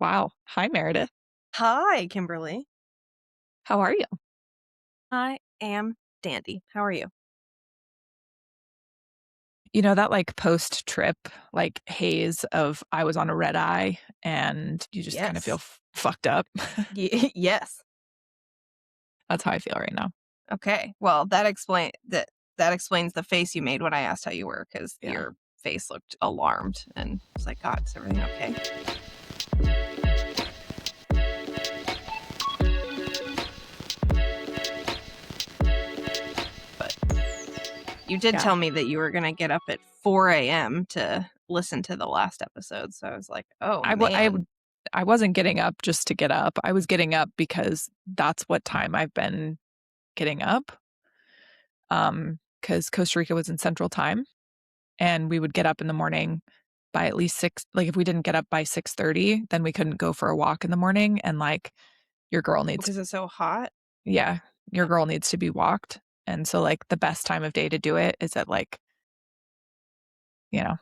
Wow. Hi, Meredith. Hi, Kimberly. How are you? I am dandy. How are you? You know that like post trip, like haze of I was on a red eye and you just kind of feel Yes. fucked up. Yes. That's how I feel right now. Okay. Well, that explains the face you made when I asked how you were, because Yeah. your face looked alarmed, and I was like, God, is everything okay? But you did Yeah. tell me that you were gonna get up at 4 a.m. to listen to the last episode, so I was like, oh I, w- I, man. w- I wasn't getting up just to get up. I was getting up because that's what time I've been getting up. Because Costa Rica was in Central Time and we would get up in the morning by at least six. Like if we didn't get up by 6:30, then we couldn't go for a walk in the morning. And like your girl needs Because it's so hot. Yeah, your girl needs to be walked. And so like the best time of day to do it is at like, you know,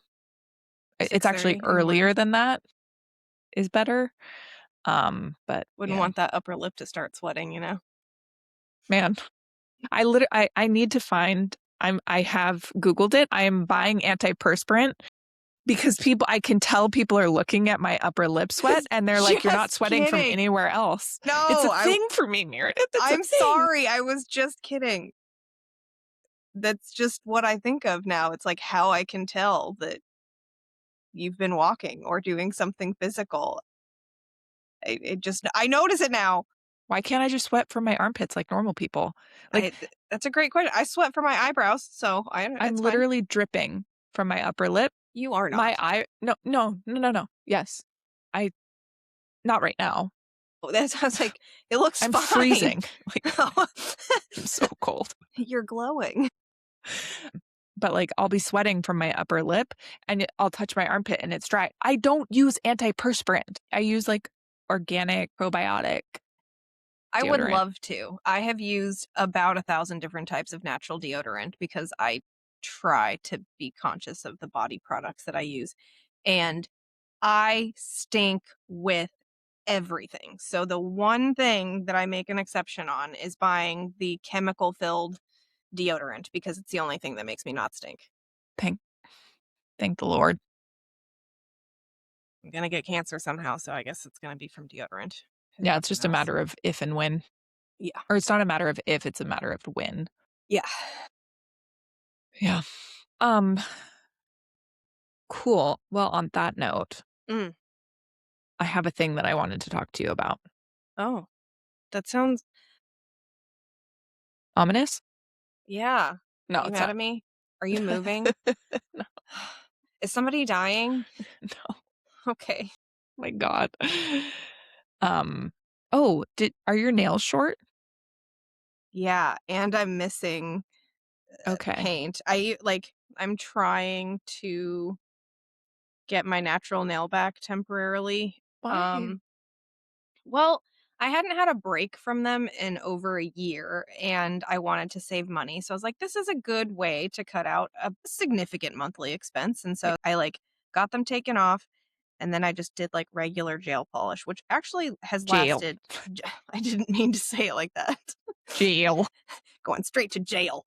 it's actually 6:30 in the morning. earlier than that is better. But Wouldn't yeah, want that upper lip to start sweating. man, I need to find I have Googled it. I am buying antiperspirant because I can tell people are looking at my upper lip sweat and they're like, you're not Just sweating from kidding. anywhere else. It's a No, thing for me, Meredith. It's a I'm thing. sorry. I was just kidding. That's just what I think of now. It's like how I can tell that you've been walking or doing something physical. I notice it now. Why can't I just sweat from my armpits like normal people? Like That's a great question. I sweat from my eyebrows, so I'm it's fine. literally dripping from my upper lip. You are My not. eye no, no, no, no, no. Yes. I not right now. Oh, that sounds like it looks I'm fine. freezing. Like I'm so cold. You're glowing. But like I'll be sweating from my upper lip and I'll touch my armpit and it's dry. I don't use antiperspirant. I use like organic probiotic I would deodorant. love to. I have used about 1,000 different types of natural deodorant because I try to be conscious of the body products that I use. And I stink with everything. So the one thing that I make an exception on is buying the chemical filled deodorant because it's the only thing that makes me not stink. Thank thank the Lord. I'm going to get cancer somehow, so I guess it's going to be from deodorant. 'Cause Yeah, it's nothing just a else. matter of if and when. Yeah. Or it's not a matter of if, it's a matter of when. Yeah. Yeah. Cool. Well, on that note, Mm. I have a thing that I wanted to talk to you about. Oh, that sounds, Ominous? yeah. No, You it's mad not. at me? Are you moving? No, Is somebody dying? no. Okay. My God. Um, oh, are your nails short? Yeah, and I'm missing Okay. paint. I'm trying to get my natural nail back temporarily. Why? Um, well, I hadn't had a break from them in over a year and I wanted to save money. So I was like, this is a good way to cut out a significant monthly expense. And Yeah. so I got them taken off and then I just did like regular gel polish, which actually has Jail. lasted. I didn't mean to say it like that. Jail. Going straight to jail.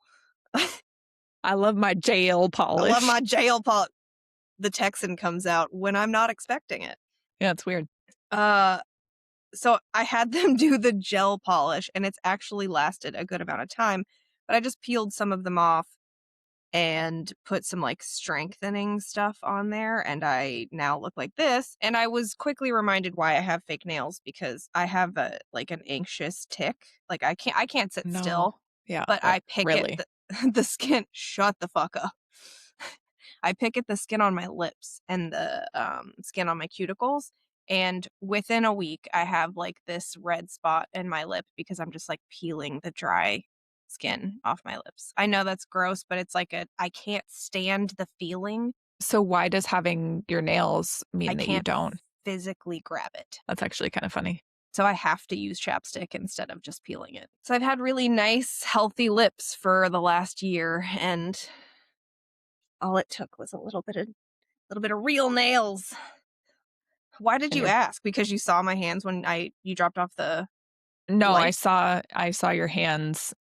I love my jail I love polish. my jail polish. The Texan comes out when I'm not expecting it. Yeah, it's weird. Uh, so I had them do the gel polish and it's actually lasted a good amount of time, but I just peeled some of them off and put some like strengthening stuff on there and I now look like this. And I was quickly reminded why I have fake nails because I have an anxious tick. Like I can't sit No. still, Yeah, but I pick at really. the skin. Shut the fuck up. I pick at the skin on my lips and the skin on my cuticles. And within a week, I have like this red spot in my lip because I'm just like peeling the dry skin off my lips. I know that's gross, but it's like I can't stand the feeling. So why does having your nails I mean that you can't don't? physically grab it. That's actually kind of funny. So I have to use chapstick instead of just peeling it. So I've had really nice, healthy lips for the last year, and all it took was a little bit of real nails. Why did And you you're ask? Because you saw my hands when you dropped off the No, light? I saw your hands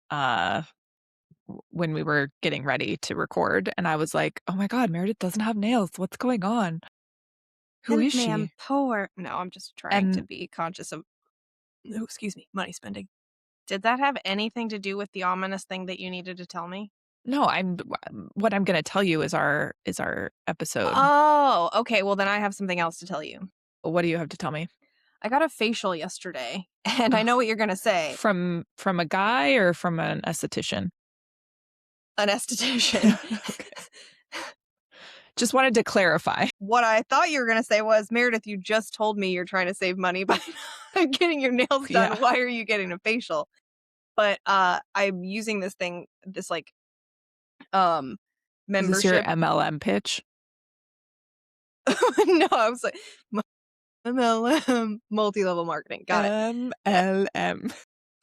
when we were getting ready to record, and I was like, "Oh my god, Meredith doesn't have nails. What's going on? Who And is ma'am, she?" poor. No, I'm just trying to And be conscious of, oh, excuse me, money spending. Did that have anything to do with the ominous thing that you needed to tell me? no, what I'm gonna tell you is our episode. Oh, okay. Well, then I have something else to tell you. What do you have to tell me? I got a facial yesterday, and I know Ugh, what you're going to say. from a guy or from an esthetician? An esthetician. Okay. Just wanted to clarify. What I thought you were going to say was, Meredith, you just told me you're trying to save money by getting your nails done. Yeah. Why are you getting a facial? But I'm using this thing, this like um Is this your membership. MLM pitch? No, I was like MLM, multi-level marketing. Got it. MLM.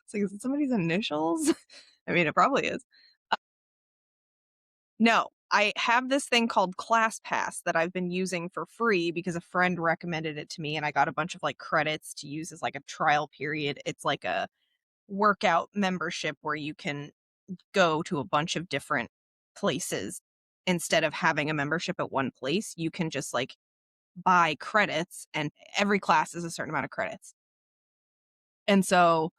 It's like, is it somebody's initials? I mean, it probably is. No, I have this thing called ClassPass that I've been using for free because a friend recommended it to me, and I got a bunch of like credits to use as like a trial period. It's like a workout membership where you can go to a bunch of different places instead of having a membership at one place. You can just like buy credits, and every class is a certain amount of credits. And so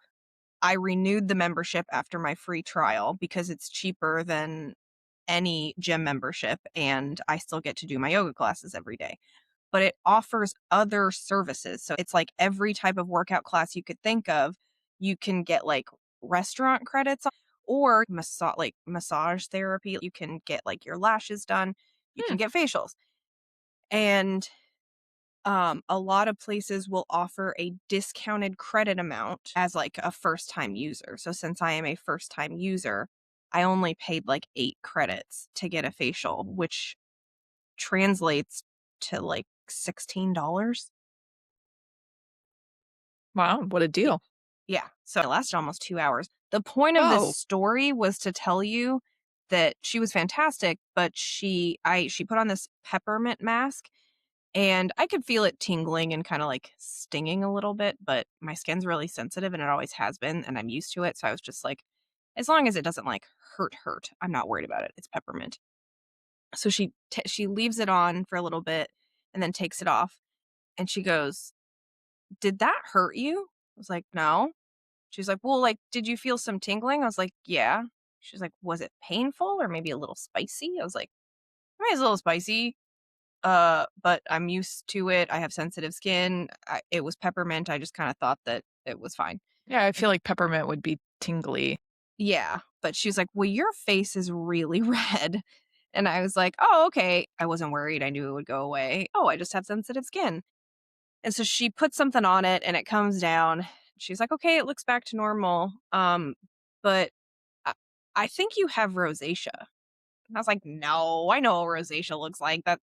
I renewed the membership after my free trial because it's cheaper than any gym membership, and I still get to do my yoga classes every day. But it offers other services. So it's like every type of workout class you could think of, you can get like restaurant credits or massage therapy. You can get like your lashes done. You Hmm. can get facials. And a lot of places will offer a discounted credit amount as like a first time user. So since I am a first time user, I only paid like 8 credits to get a facial, which translates to like $16. Wow, what a Y- deal. Yeah. So it lasted almost 2 hours. The point of this Oh, story was to tell you that she was fantastic, but she put on this peppermint mask. And I could feel it tingling and kinda, like, stinging a little bit, but my skin's really sensitive, and it always has been, and I'm used to it, so I was just like, "As long as it doesn't, like, hurt, I'm not worried about it, it's peppermint." So she leaves it on for a little bit and then takes it off, and she goes, "Did that hurt you?" I was like, "No." She's like, "Well, like, did you feel some tingling?" I was like, "Yeah." She's like, "Was it painful or maybe a little spicy?" I was like, "Maybe it's a little spicy." But I'm used to it. I have sensitive skin. It was peppermint. I just kind of thought that it was fine. yeah, I feel like peppermint would be tingly. Yeah. But she's like, well, your face is really red. And I was like, oh, okay. I wasn't worried. I knew it would go away. Oh, I just have sensitive skin. And so she put something on it and it comes down. She's like, okay, it looks back to normal. But I, I think you have rosacea. And I was like, no, I know what rosacea looks like. That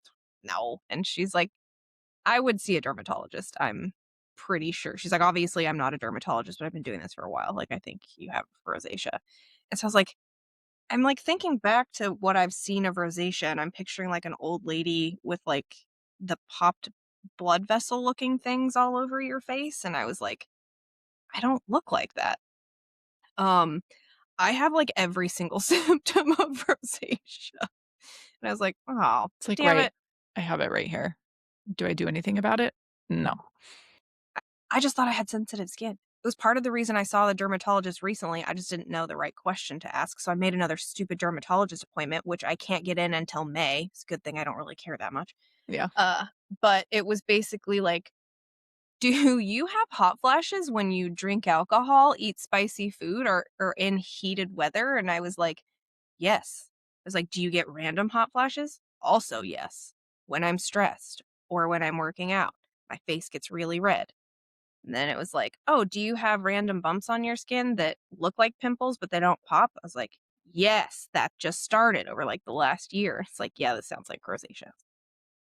no. And she's like, I would see a dermatologist, I'm pretty sure. She's like, "Obviously, I'm not a dermatologist, but I've been doing this for a while. Like, I think you have rosacea." And so I was like I'm, like, thinking back to what I've seen of rosacea, and I'm picturing, like, an old lady with, like, the popped blood vessel looking things all over your face, and I was like, "I don't look like that." Um, I have, like, every single symptom of rosacea, and I was like, "Oh, It's like, damn right, it." I have it right here. Do I do anything about it? No. I just thought I had sensitive skin. It was part of the reason I saw the dermatologist recently. I just didn't know the right question to ask. So I made another stupid dermatologist appointment, which I can't get in until May. It's a good thing I don't really care that much. Yeah. Uh, but it was basically like, do you have hot flashes when you drink alcohol, eat spicy food, or in heated weather? And I was like, yes. I was like, do you get random hot flashes? Also, yes. When I'm stressed or when I'm working out, my face gets really red. And then it was like, "Oh, do you have random bumps on your skin that look like pimples, but they don't pop?" I was like, "Yes, that just started over, like, the last year." It's like, "Yeah, this sounds like rosacea."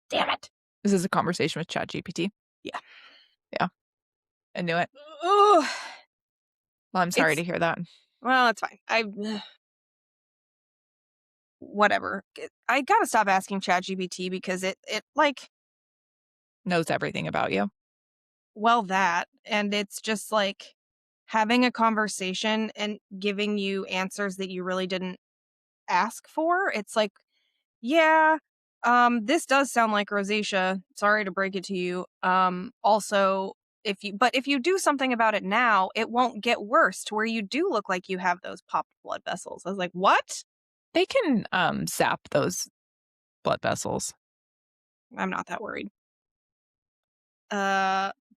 Damn it. This is a conversation with ChatGPT. Yeah. Yeah, I knew it. Ugh. Well, I'm sorry It's to hear that. well, it's fine. Whatever. I gotta stop asking ChatGPT because it like knows everything about you. Well, that, and it's just like having a conversation and giving you answers that you really didn't ask for. It's like, yeah, this does sound like rosacea. Sorry to break it to you. Also, if you do something about it now, it won't get worse to where you do look like you have those popped blood vessels. I was like, what? They can zap those blood vessels. I'm not that worried.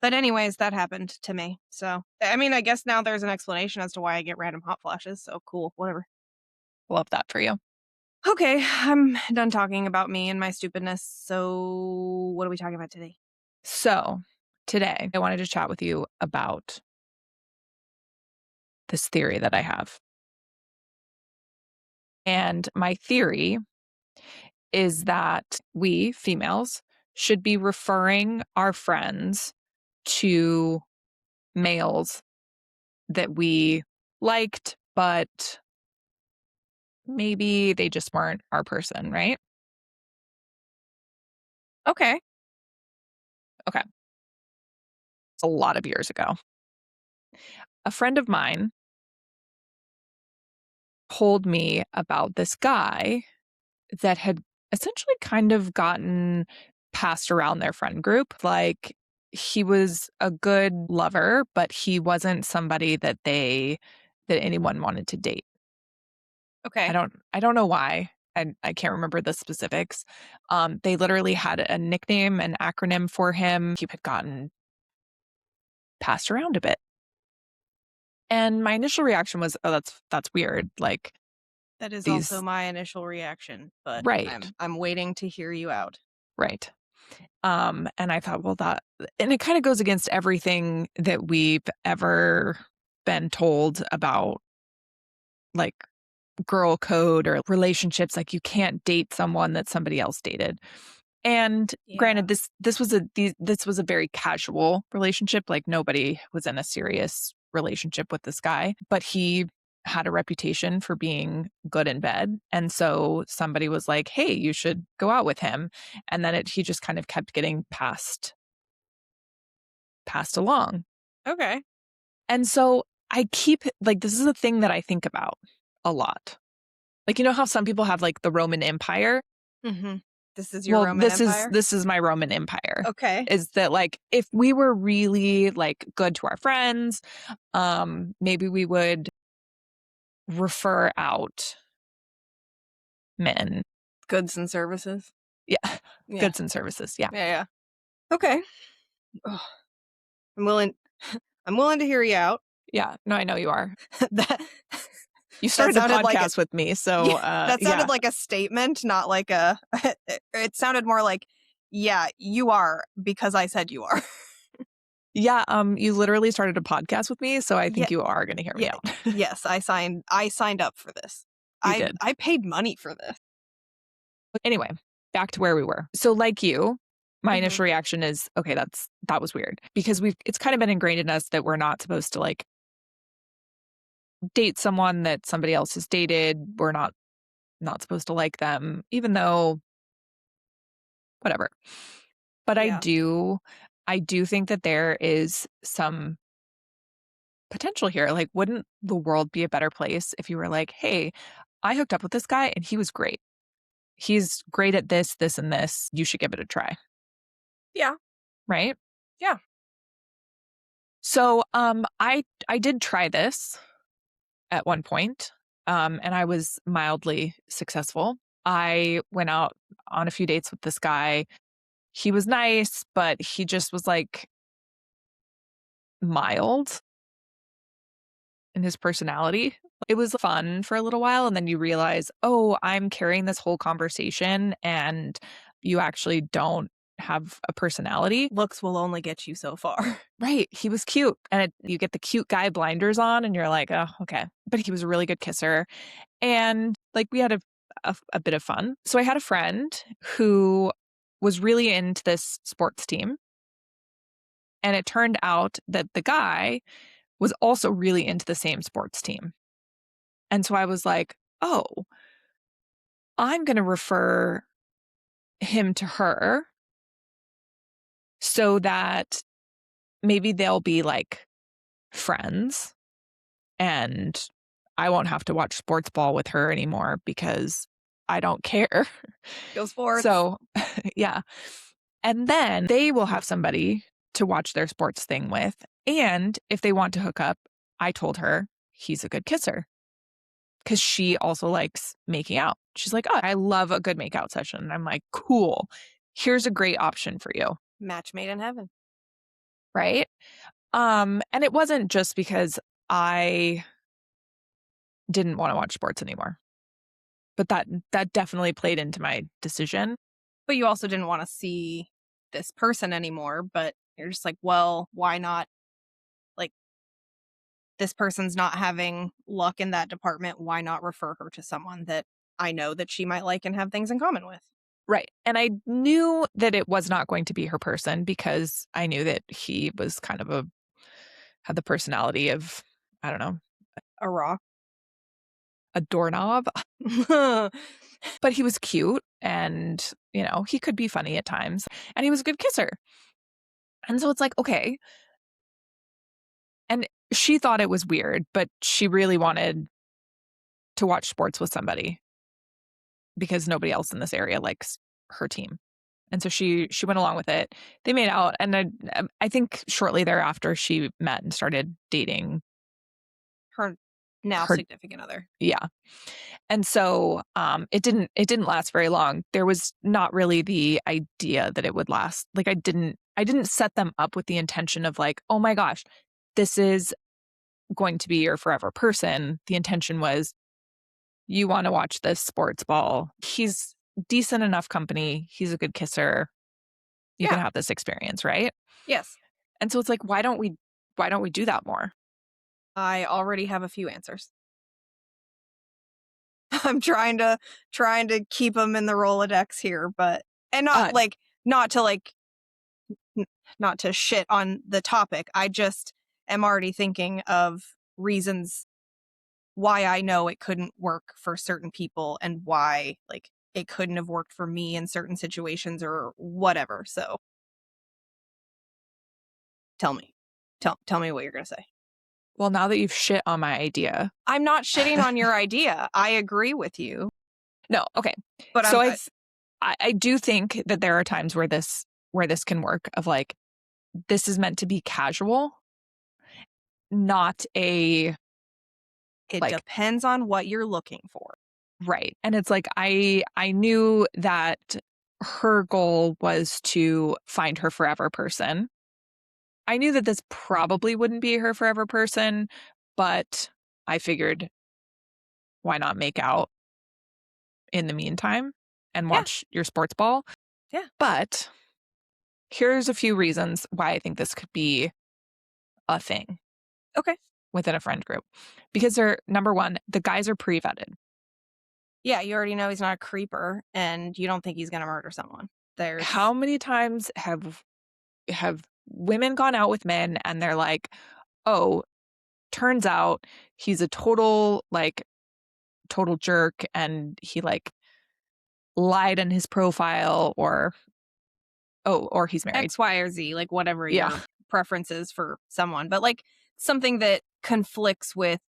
But anyways, that happened to me. So, I mean, I guess now there's an explanation as to why I get random hot flashes. So cool, whatever. Love that for you. Okay, I'm done talking about me and my stupidness. So, what are we talking about today? So today I wanted to chat with you about this theory that I have. And my theory is that we females should be referring our friends to males that we liked, but maybe they just weren't our person, right? Okay. Okay. It's a lot of years ago. A friend of mine told me about this guy that had essentially kind of gotten passed around their friend group. Like he was a good lover, but he wasn't somebody that anyone wanted to date. Okay. I don't know why. I can't remember the specifics. They literally had a nickname, an acronym for him. He had gotten passed around a bit. And my initial reaction was, oh, that's weird. Like That is also these my initial reaction, but right, I'm waiting to hear you out. right. And I thought, well, and it kind of goes against everything that we've ever been told about like girl code or relationships. Like you can't date someone that somebody else dated. And granted, this was a very casual relationship. Like nobody was in a serious relationship with this guy, but he had a reputation for being good in bed. And so somebody was like, hey, you should go out with him. And then he just kind of kept getting passed along. Okay. And so I keep like, this is a thing that I think about a lot. Like, you know how some people have like the Roman Empire? Mm-hmm. This is your Roman Empire? This is my Roman Empire. Okay. Is that like if we were really like good to our friends, maybe we would refer out men. Goods and services. Yeah. Yeah. Goods and services. Yeah. Yeah. Okay. Ugh. I'm willing I'm willing to hear you out. Yeah. No, I know you are. that You started a sounded like podcast with me. So that sounded like a statement, not like a it sounded more like, yeah, you are because I said you are. Yeah. You literally started a podcast with me. So I think Yeah, you are going to hear me out. yes, I signed up for this. You did. I paid money for this. Anyway, back to where we were. So like you, my Mhm. initial reaction is, okay, that was weird because it's kind of been ingrained in us that we're not supposed to like date someone that somebody else has dated. We're not supposed to like them, even though whatever. But Yeah. I do think that there is some potential here. Like, wouldn't the world be a better place if you were like, hey, I hooked up with this guy and he was great. He's great at this, this, and this. You should give it a try. Yeah. Right? Yeah. So I did try this at one point. And I was mildly successful. I went out on a few dates with this guy. He was nice, but he just was like mild in his personality. It was fun for a little while. And then you realize, oh, I'm carrying this whole conversation and you actually don't have a personality. Looks will only get you so far. Right. He was cute. And you get the cute guy blinders on and you're like, oh, okay. But he was a really good kisser. And like we had a bit of fun. So I had a friend who was really into this sports team. And it turned out that the guy was also really into the same sports team. And so I was like, oh, I'm going to refer him to her so that maybe they'll be like friends and I won't have to watch sports ball with her anymore because I don't care. Go sports. So, yeah. And then they will have somebody to watch their sports thing with. And if they want to hook up, I told her he's a good kisser because she also likes making out. She's like, oh, I love a good makeout session. And I'm like, cool. Here's a great option for you. Match made in heaven. Right. And it wasn't just because I didn't want to watch sports anymore, but that definitely played into my decision. But you also didn't want to see this person anymore, but you're just like, well, why not? Like, this person's not having luck in that department. Why not refer her to someone that I know that she might like and have things in common with? Right. And I knew that it was not going to be her person because I knew that he was kind of had the personality of, I don't know, A rock. a doorknob, but he was cute and, he could be funny at times and he was a good kisser. And so it's like, okay. And she thought it was weird, but she really wanted to watch sports with somebody because nobody else in this area likes her team. And so she went along with it. They made out. And I think shortly thereafter, she met and started dating Her now her. significant other. Yeah. And so it didn't last very long. There was not really the idea that it would last. Like I didn't set them up with the intention of like, oh my gosh, this is going to be your forever person. The intention was you want to watch this sports ball. He's decent enough company. He's a good kisser. You can have this experience, right? Yes. And so it's like, why don't we do that more? I already have a few answers. I'm trying to keep them in the Rolodex here, but not to shit on the topic. I just am already thinking of reasons why I know it couldn't work for certain people and why like it couldn't have worked for me in certain situations or whatever. So tell me what you're going to say. Well, now that you've shit on my idea. I'm not shitting on your idea. I agree with you. No, okay. But so I do think that there are times where this can work of like, this is meant to be casual, not a. It depends on what you're looking for. Right. And it's like, I knew that her goal was to find her forever person. I knew that this probably wouldn't be her forever person, but I figured why not make out in the meantime and watch your sports ball? Yeah. But here's a few reasons why I think this could be a thing. Okay. Within a friend group. Because they're, number one, the guys are pre-vetted. Yeah, you already know he's not a creeper and you don't think he's going to murder someone. How many times have women gone out with men and they're like, oh, turns out he's a total jerk and he like lied in his profile or he's married. X, Y, or Z, like whatever your preferences for someone. But like something that conflicts with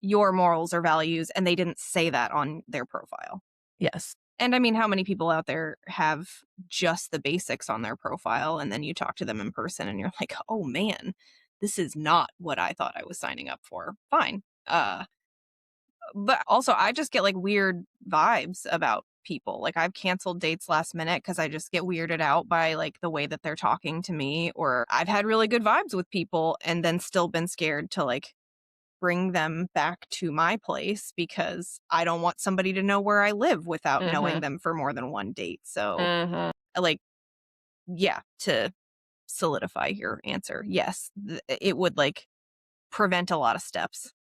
your morals or values and they didn't say that on their profile. Yes. And I mean, how many people out there have just the basics on their profile and then you talk to them in person and you're like, oh man, this is not what I thought I was signing up for. Fine. But also I just get like weird vibes about people. Like I've canceled dates last minute because I just get weirded out by like the way that they're talking to me, or I've had really good vibes with people and then still been scared to like bring them back to my place because I don't want somebody to know where I live without knowing them for more than one date. So to solidify your answer, yes, it would like prevent a lot of steps.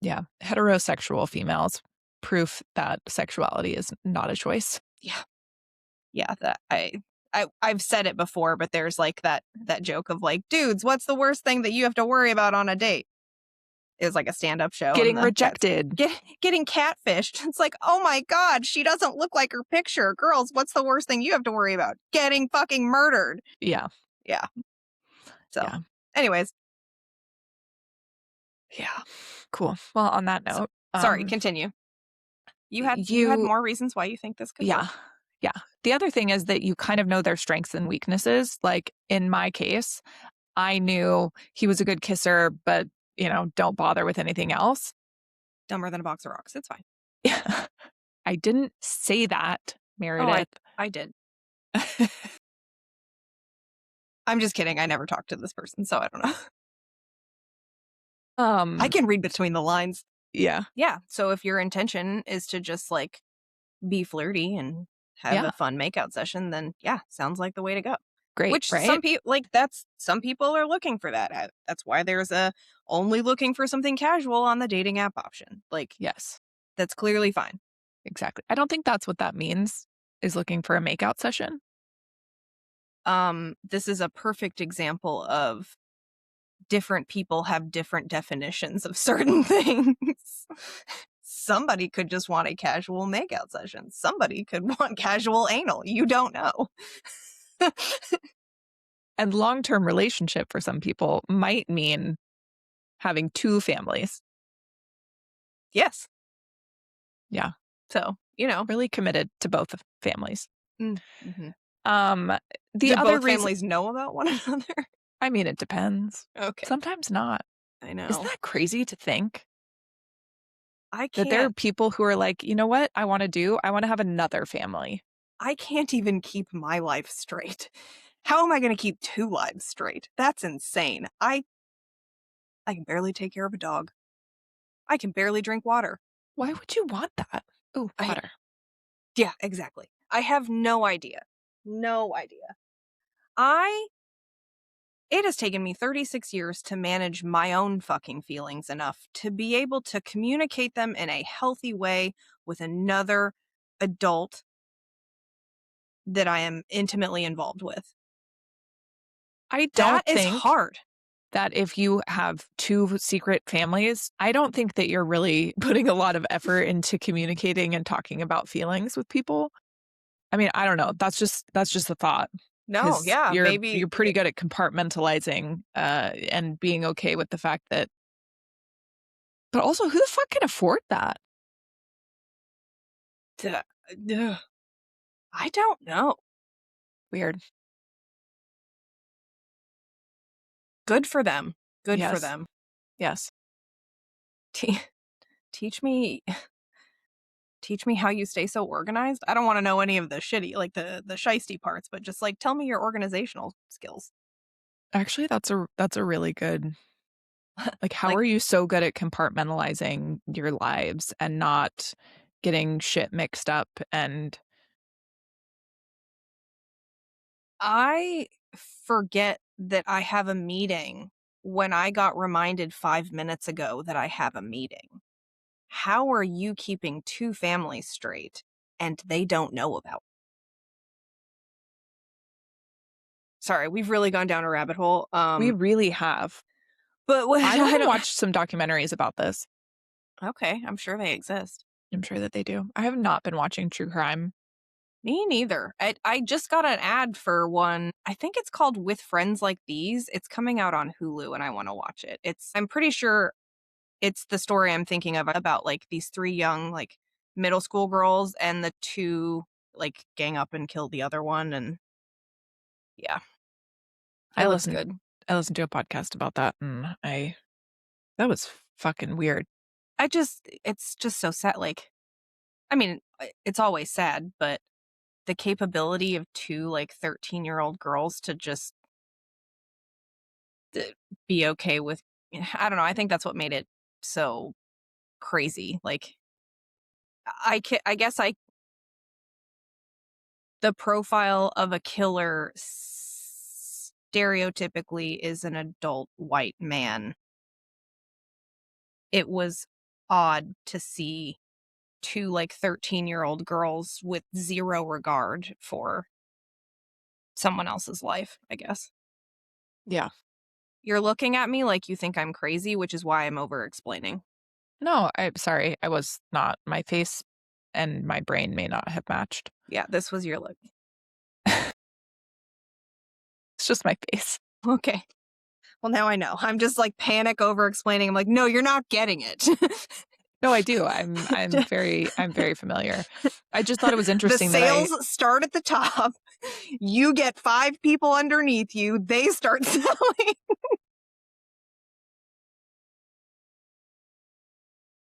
Yeah. Heterosexual females, proof that sexuality is not a choice. Yeah. Yeah. That I've said it before, but there's like that joke of like, dudes, what's the worst thing that you have to worry about on a date? is like a stand-up show. Getting and the cats- rejected. Getting catfished. It's like, oh my God, she doesn't look like her picture. Girls, what's the worst thing you have to worry about? Getting fucking murdered. Yeah. Yeah. So, Yeah. anyways, Yeah. Cool. Well, on that note, sorry, continue. You had more reasons why you think this could yeah. work. Yeah. The other thing is that you kind of know their strengths and weaknesses. Like in my case, I knew he was a good kisser, but, don't bother with anything else. Dumber than a box of rocks. It's fine. I didn't say that, Meredith. I did. I'm just kidding. I never talked to this person, so I don't know. I can read between the lines. Yeah. Yeah. So if your intention is to just like be flirty and have a fun makeout session, then yeah, sounds like the way to go. Great. Which right? some people are looking for that. That's why there's a only looking for something casual on the dating app option. Like, yes, that's clearly fine. exactly. I don't think that's what that means, is looking for a makeout session. This is a perfect example of different people have different definitions of certain things. Somebody could just want a casual makeout session. Somebody could want casual anal. You don't know. And long-term relationship for some people might mean having two families. Yes. Yeah. So, really committed to both families. Mm-hmm. The Do other both families know about one another? I mean, it depends. Okay. Sometimes not. I know. Isn't that crazy to think? I can't. That there are people who are like, you know what I want to have another family. I can't even keep my life straight. How am I going to keep two lives straight? That's insane. I can barely take care of a dog. I can barely drink water. Why would you want that? Ooh, water. Yeah, exactly. I have no idea. No idea. It has taken me 36 years to manage my own fucking feelings enough to be able to communicate them in a healthy way with another adult that I am intimately involved with. I don't think think hard. That if you have two secret families, I don't think that you're really putting a lot of effort into communicating and talking about feelings with people. I mean, I don't know. That's just a thought. No, yeah, maybe you're pretty good at compartmentalizing and being okay with the fact that. But also, who the fuck can afford that? I don't know. Weird. Good for them. Good for Yes. them. Yes. Teach me how you stay so organized. I don't want to know any of the shitty, like the shisty parts, but just like tell me your organizational skills. Actually, that's a really good. Like, how are you so good at compartmentalizing your lives and not getting shit mixed up? And I forget that I have a meeting when I got reminded 5 minutes ago that I have a meeting. How are you keeping two families straight and they don't know about? Sorry, we've really gone down a rabbit hole. we really have. But I want to watch some documentaries about this. Okay, I'm sure they exist. I'm sure that they do. I have not been watching true crime. Me neither. I just got an ad for one. I think it's called With Friends Like These. It's coming out on Hulu and I want to watch it. I'm pretty sure it's the story I'm thinking of about like these three young like middle school girls and the two like gang up and kill the other one, and yeah. I listened to a podcast about that and that was fucking weird. It's just so sad. Like, I mean, it's always sad, but the capability of two like 13-year-old girls to just be okay with, I don't know, I think that's what made it so crazy. Like, I guess the profile of a killer stereotypically is an adult white man. It was odd to see two like 13-year-old girls with zero regard for someone else's life, I guess. Yeah. You're looking at me like you think I'm crazy, which is why I'm over-explaining. No, I'm sorry. I was not. My face and my brain may not have matched. Yeah, this was your look. It's just my face. Okay. Well, now I know. I'm just like panic over-explaining. I'm like, no, you're not getting it. No, I do. I'm very familiar. I just thought it was The interesting that sales start at the top. You get 5 people underneath you. They start selling.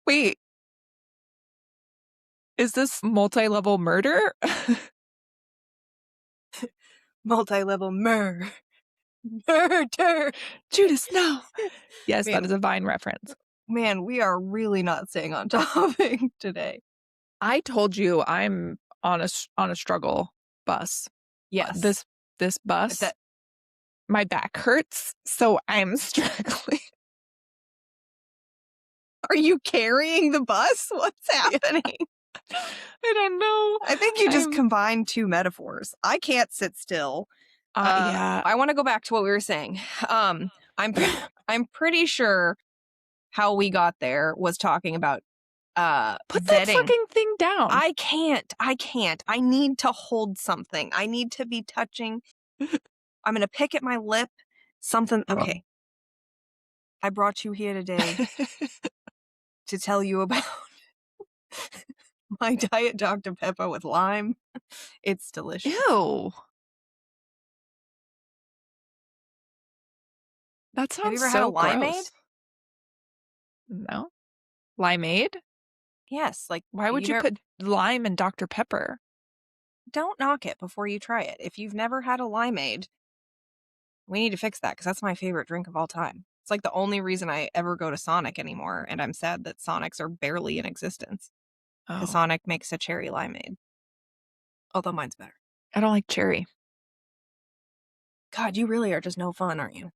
wait, is this multi-level murder? Multi-level murder. Judas, no. Yes, Man. that is a Vine reference. Man, we are really not staying on topic today. I told you I'm on a struggle bus. Yes. This bus, That my back hurts, so I'm struggling. Are you carrying the bus? What's happening? I don't know. I think you just I'm- combined 2 metaphors. I can't sit still. Yeah. I want to go back to what we were saying. I'm pretty sure how we got there was talking about Put vetting. that fucking thing down. I can't. I need to hold something. I need to be touching. I'm going to pick at my lip. Something. Okay. I brought you here today to tell you about my Diet Dr. Pepper with lime. It's delicious. Ew. That sounds Have you ever so had a limeade? gross. No? Limeade? Yes. Like, Why would you put lime in Dr. Pepper? Don't knock it before you try it. If you've never had a limeade, we need to fix that because that's my favorite drink of all time. It's like the only reason I ever go to Sonic anymore, and I'm sad that Sonics are barely in existence. Because Oh, Sonic makes a cherry limeade. Although mine's better. I don't like cherry. God, you really are just no fun, aren't you?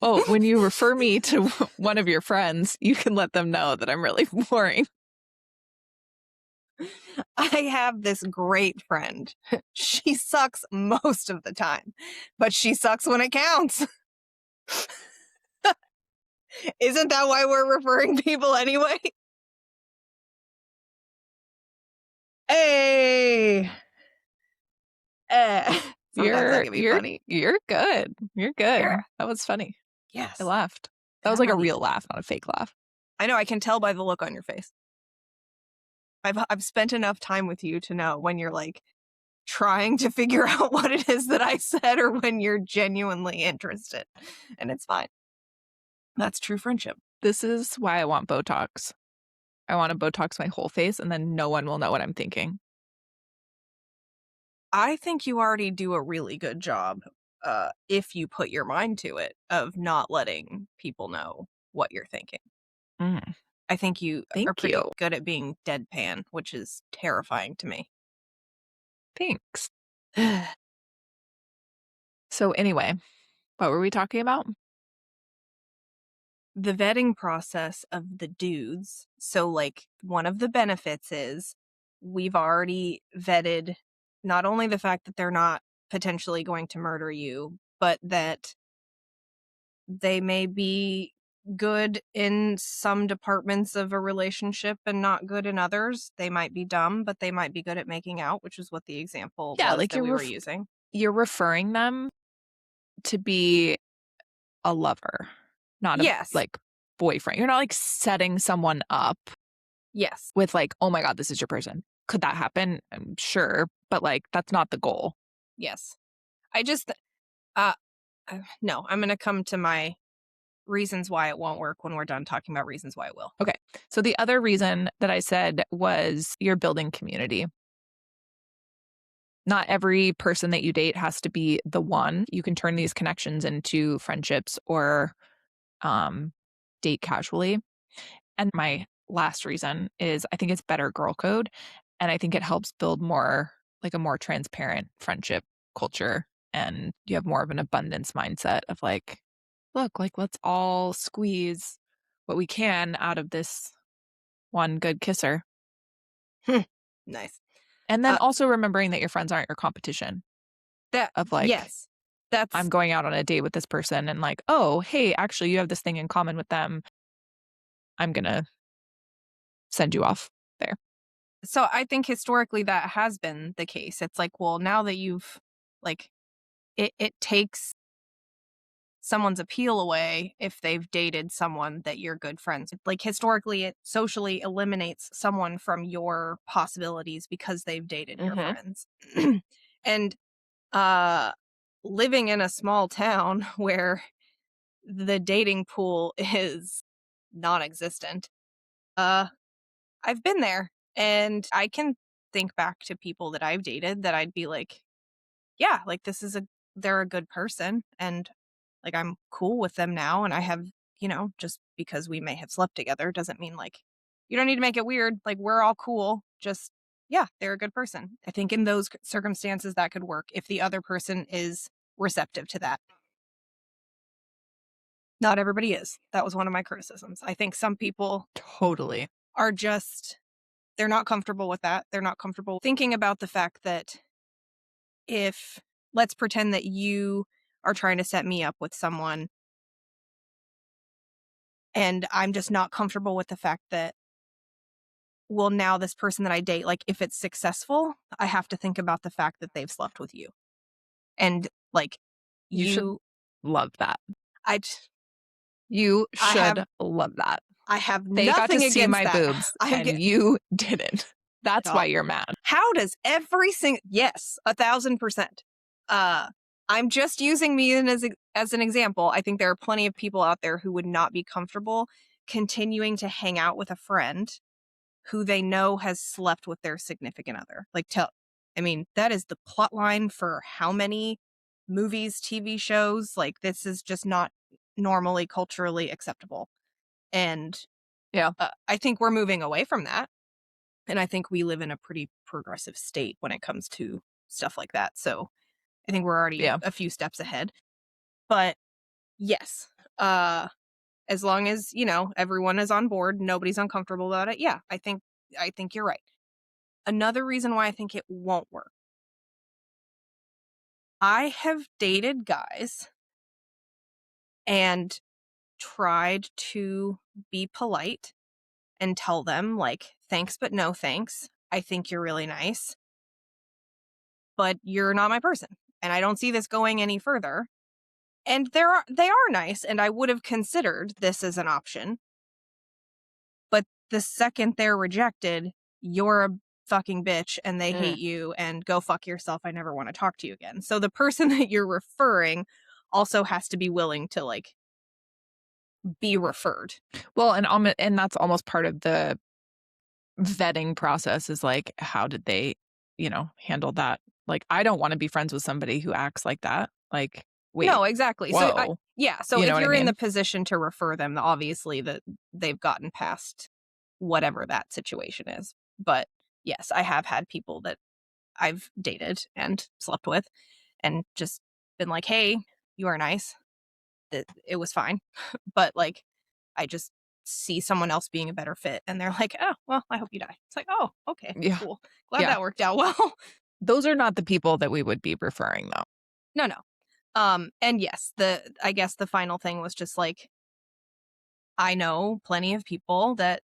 Oh, when you refer me to one of your friends, you can let them know that I'm really boring. I have this great friend. She sucks most of the time, but she sucks when it counts. Isn't that why we're referring people anyway? Hey! Sometimes I can be funny. You're good. You're good. Yeah. That was funny. Yes. I laughed. That And was I'm like a not real even- laugh, not a fake laugh. I know, I can tell by the look on your face. I've spent enough time with you to know when you're like trying to figure out what it is that I said or when you're genuinely interested. And it's fine. That's true friendship. This is why I want Botox. I want to Botox my whole face and then no one will know what I'm thinking. I think you already do a really good job, if you put your mind to it, of not letting people know what you're thinking. Mm, I think you are Thank pretty you. good at being deadpan, which is terrifying to me. Thanks. So anyway, what were we talking about? The vetting process of the dudes. So, like, one of the benefits is we've already vetted not only the fact that they're not potentially going to murder you, but that they may be good in some departments of a relationship and not good in others. They might be dumb, but they might be good at making out, which is what the example Yeah, was like that we were using. You're referring them to be a lover, not Yes. a like boyfriend. You're not like setting someone up Yes. with like, oh my God, this is your person. Could that happen? I'm sure, but like that's not the goal. Yes. I just, no, I'm going to come to my reasons why it won't work when we're done talking about reasons why it will. Okay. So the other reason that I said was you're building community. Not every person that you date has to be the one. You can turn these connections into friendships or date casually. And my last reason is I think it's better girl code. And I think it helps build more like a more transparent friendship culture. And you have more of an abundance mindset of like, look, like let's all squeeze what we can out of this one good kisser. Nice. And then also remembering that your friends aren't your competition. That of like, yes. I'm going out on a date with this person and like, oh, hey, actually, you have this thing in common with them. I'm going to send you off there. So I think historically that has been the case. It's like, well, now that you've like it takes someone's appeal away if they've dated someone that you're good friends with. Like historically it socially eliminates someone from your possibilities because they've dated your Mhm. friends. And uh living in a small town where the dating pool is non-existent. I've been there and I can think back to people that I've dated that I'd be like, yeah, like they're a good person and like I'm cool with them now and I have, just because we may have slept together doesn't mean like you don't need to make it weird. Like we're all cool. Just yeah, they're a good person. I think in those circumstances that could work if the other person is receptive to that. Not everybody is. That was one of my criticisms. I think some people Totally. are just they're not comfortable with that. They're not comfortable thinking about the fact that if let's pretend that you are trying to set me up with someone and I'm just not comfortable with the fact that well now this person that I date like if it's successful, I have to think about the fact that they've slept with you. And like You should you love that. I You I have should love that. I have They got to nothing see against my that. boobs I'm and you didn't. That's why you're mad. How does every single yes, 1,000%. I'm just using me as an example. I think there are plenty of people out there who would not be comfortable continuing to hang out with a friend who they know has slept with their significant other. I mean, that is the plot line for how many movies, TV shows. Like this is just not normally culturally acceptable. And Yeah. I think we're moving away from that. And I think we live in a pretty progressive state when it comes to stuff like that. So I think we're already Yeah. a few steps ahead. But yes, as long as, everyone is on board, nobody's uncomfortable about it. Yeah, I think you're right. Another reason why I think it won't work. I have dated guys and tried to be polite and tell them like, thanks, but no thanks. I think you're really nice, but you're not my person. And I don't see this going any further. And they are nice, and I would have considered this as an option. But the second they're rejected, you're a fucking bitch and they hate you and go fuck yourself. I never want to talk to you again. So the person that you're referring also has to be willing to like be referred. Well, and that's almost part of the vetting process is like, how did they, handle that? Like, I don't want to be friends with somebody who acts like that. Like, wait, No, exactly. whoa. So You know if what I you're in the mean? position to refer them, obviously that they've gotten past whatever that situation is. But yes, I have had people that I've dated and slept with and just been like, "Hey, you are nice." It was fine. But like I just see someone else being a better fit and they're like, "Oh, well, I hope you die." It's like, "Oh, okay. Yeah. Cool. Glad Yeah. that worked out well." Those are not the people that we would be referring, though. No. And yes, I guess the final thing was just like I know plenty of people that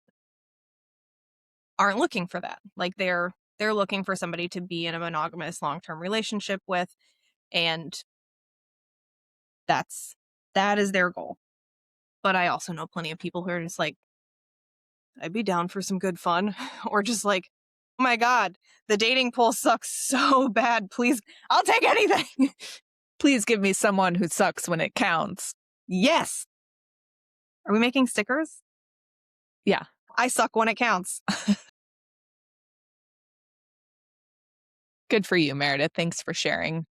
aren't looking for that. Like they're looking for somebody to be in a monogamous long-term relationship with and that is their goal. But I also know plenty of people who are just like I'd be down for some good fun or just like oh my god, the dating pool sucks so bad. Please, I'll take anything. Please give me someone who sucks when it counts. Yes. Are we making stickers? Yeah. I suck when it counts. Good for you, Meredith. Thanks for sharing.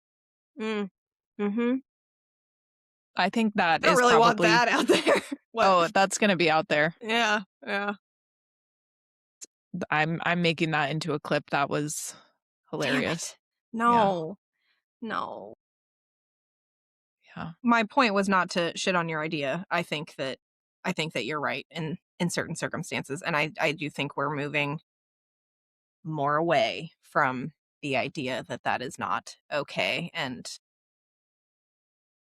Mm-hmm. I think that I don't is really want probably. that out there. What? Oh, that's going to be out there. Yeah. I'm making that into a clip. That was hilarious. No. Yeah. My point was not to shit on your idea. I think that you're right in certain circumstances, and I do think we're moving more away from the idea that that is not okay. And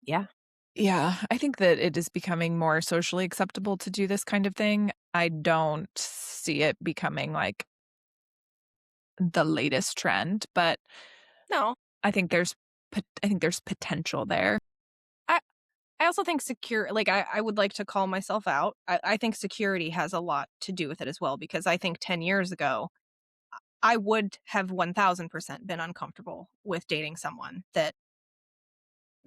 Yeah. Yeah, I think that it is becoming more socially acceptable to do this kind of thing. I don't see it becoming like the latest trend, but No. I think I think there's potential there. I I also think I would like to call myself out. I think security has a lot to do with it as well, because I think 10 years ago, I would have 1000% been uncomfortable with dating someone that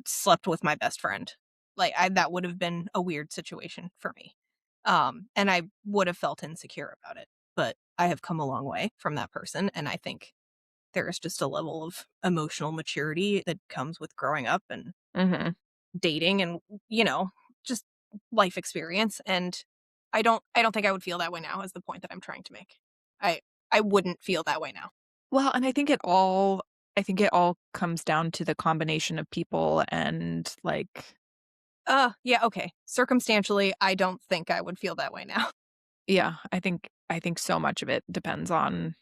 slept with my best friend. That would have been a weird situation for me. And I would have felt insecure about it. But I have come a long way from that person, and I think there is just a level of emotional maturity that comes with growing up and Mhm. dating and, you know, just life experience, and I don't think I would feel that way now, is the point that I'm trying to make. I I wouldn't feel that way now. Well, and I think it all comes down to the combination of people and, like, Yeah, okay. Circumstantially, I don't think I would feel that way now. yeah, I think so much of it depends on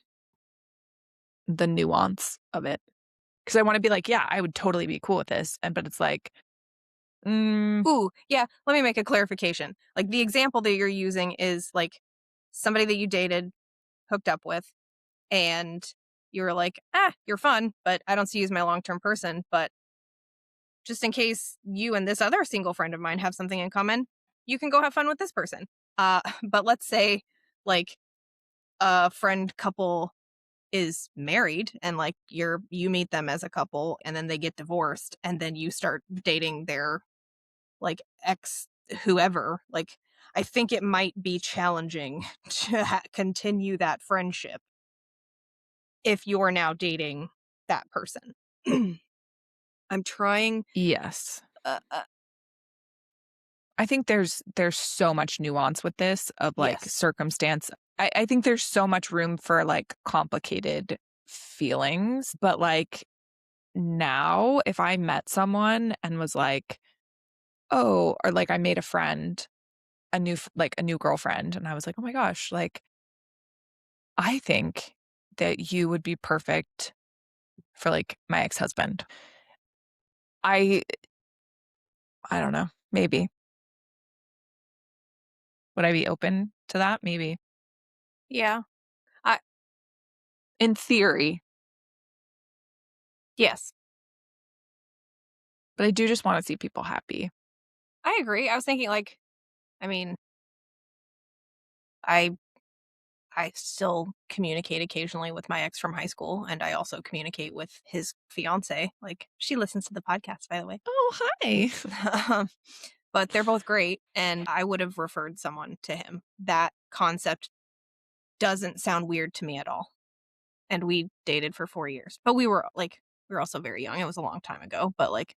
the nuance of it. Because I wanna be like, "Yeah, I would totally be cool with this," but it's like, "Mm, Ooh, yeah, let me make a clarification. Like, the example that you're using is, like, somebody that you dated, hooked up with, and you were like, "Ah, you're fun, but I don't see you as my long-term person, but just in case you and this other single friend of mine have something in common, you can go have fun with this person." But let's say, like, a friend couple is married and, like, you meet them as a couple, and then they get divorced, and then you start dating their, like, ex whoever, like, I think it might be challenging to continue that friendship if you're now dating that person. I'm trying, yes." uh, uh I think there's so much nuance with this of, like, yes. circumstance. I think there's so much room for, like, complicated feelings, but, like, now, if I met someone and was like, "Oh," or, like, I made a friend, a new girlfriend, and I was like, "Oh my gosh, like, I think that you would be perfect for, like, my ex-husband." I I don't know, maybe. Would I be open to that? Maybe. Yeah. I In theory, yes. but I do just wanna see people happy. I agree. I was thinking, like, I mean, I I still communicate occasionally with my ex from high school, and I also communicate with his fiance. Like, she listens to the podcast, by the way. "Oh, hi." Um, but they're both great, and I would have referred someone to him. That concept doesn't sound weird to me at all. And we dated for 4 years. But we were also very young. It was a long time ago, but, like,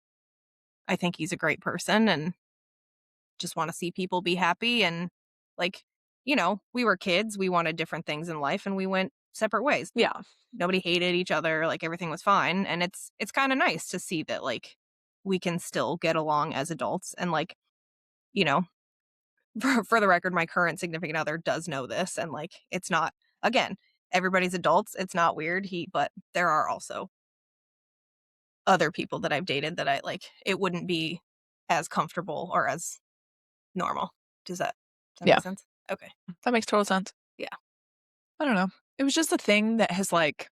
I think he's a great person and just wanna see people be happy, and, like, we were kids, we wanted different things in life, and we went separate ways. Yeah. Nobody hated each other, like, everything was fine, and it's kinda nice to see that, like, we can still get along as adults, and, like, you know, for the record, my current significant other does know this, and, like, it's not, again, everybody's adults, it's not weird, but there are also other people that I've dated that it wouldn't be as comfortable or as normal. Does that Yeah. make sense? Okay. That makes total sense. Yeah. I don't know. It was just a thing that has, like,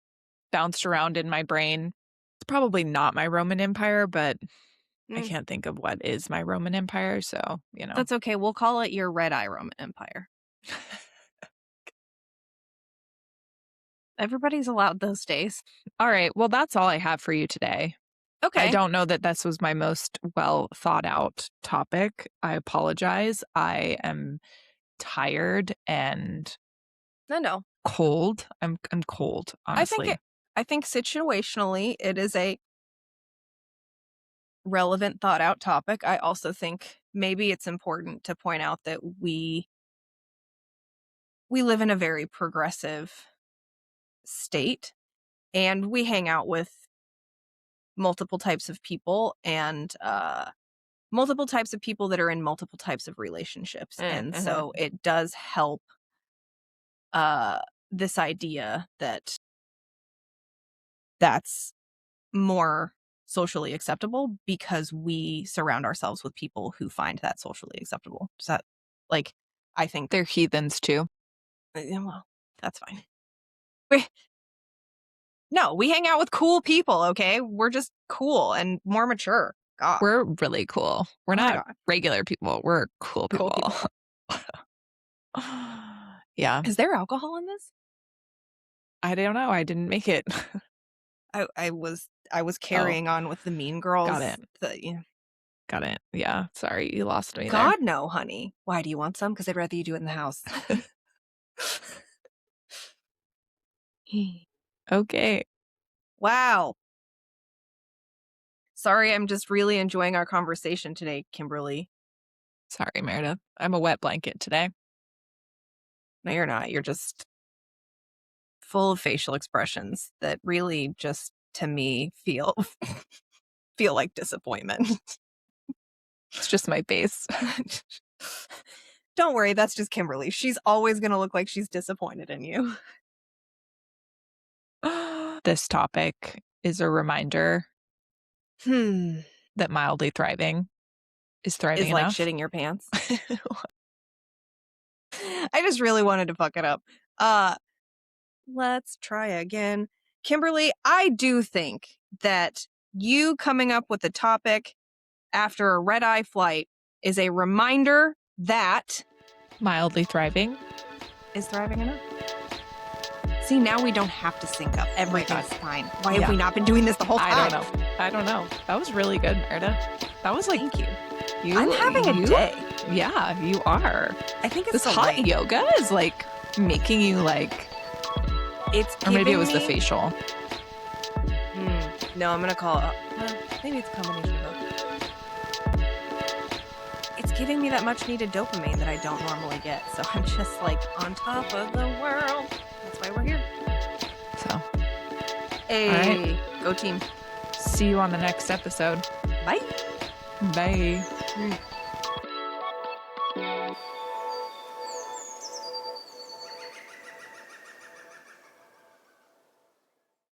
bounced around in my brain. It's probably not my Roman Empire, but I Mm, can't think of what is my Roman Empire, so, you know. that's okay. We'll call it your Red Eye Roman Empire. Everybody's allowed those days. Alright, well, that's all I have for you today. I Okay. don't know that this was my most well thought out topic. I apologize. I am tired and No, no. cold. I'm cold, I think it honestly. I think situationally it is a relevant thought out topic. I also think maybe it's important to point out that we live in a very progressive state, and we hang out with multiple types of people, and multiple types of people that are in multiple types of relationships. And so Mhm. it does help, uh this idea that that's more socially acceptable because we surround ourselves with people who find that socially acceptable. Does that, like, I think, They're heathens too. well, that's fine. No, we hang out with cool people, okay? We're just cool and more mature. God. We're really cool. We're Oh my not God. regular people. We're cool people. Cool people. Yeah. Is there alcohol in this? I don't know. I didn't make it. I was carrying on with the Mean Girls. Got it. Got it. Yeah. Sorry, you lost me there. God, no, honey. Why do you want some? Because I'd rather you do it in the house. Okay. Wow. Sorry, I'm just really enjoying our conversation today, Kimberly. Sorry, Meredith. I'm a wet blanket today. No, you're not. You're just full of facial expressions that really just, to me, feel like disappointment. It's just my face. Don't worry, that's just Kimberly. She's always going to look like she's disappointed in you. This topic is a reminder that mildly thriving is thriving Is like enough. shitting your pants. I just really wanted to fuck it up. Let's try again. Kimberly, I do think that you coming up with a topic after a red-eye flight is a reminder that mildly thriving is thriving enough. See, now we don't have to sync up. Everything's fine. Why have we not been doing this the whole time? I don't know. That was really good, Meredith. That was like, thank you. I'm having a day. Yeah, you are. I think it's this the hot light. yoga is like making you like. It's or maybe it was the facial. No, I'm gonna call it. Well, maybe it's a combination of both. It's giving me that much needed dopamine that I don't normally get. So I'm just like on top of the world. That's why we're here. So, hey, all right. Go team. See you on the next episode. Bye. Bye.